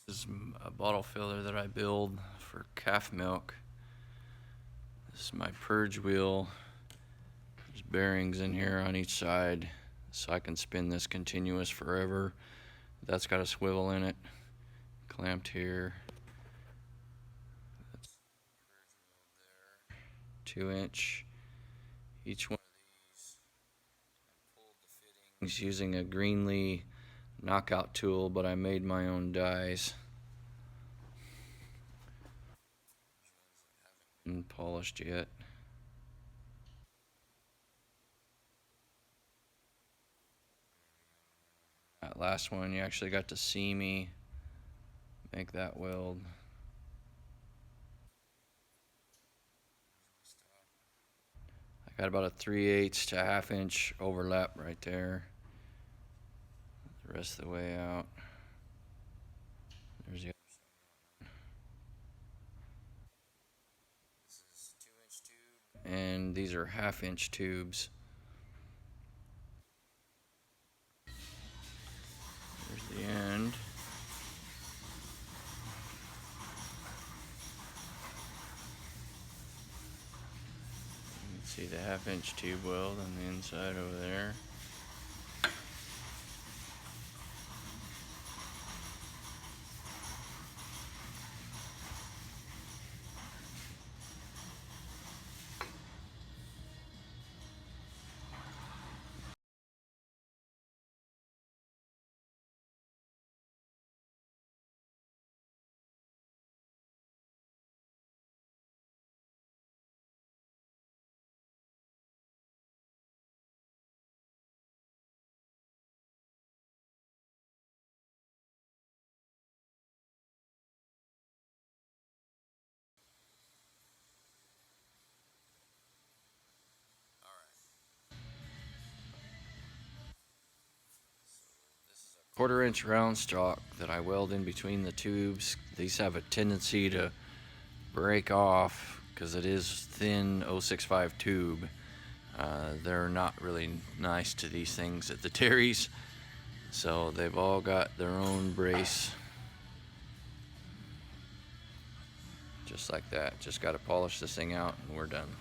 This is a bottle filler that I build for calf milk. This is my purge wheel. There's bearings in here on each side so I can spin this continuous forever. That's got a swivel in it, clamped here. That's 2-inch. Each one of these, I pulled the fittings using a Greenlee knockout tool, but I made my own dies. And polished yet. That last one, you actually got to see me make that weld. I got about a 3/8 to a 1/2 inch overlap right there. The rest of the way out. There's the other side. This is 2-inch tube, and these are 1/2 inch tubes. There's the end. You can see the 1/2 inch tube weld on the inside over there. Quarter-inch round stock that I weld in between the tubes. These have a tendency to break off because it is thin 065 tube. They're not really nice to these things at the Terry's, so they've all got their own brace. Just like that. Just got to polish this thing out and we're done.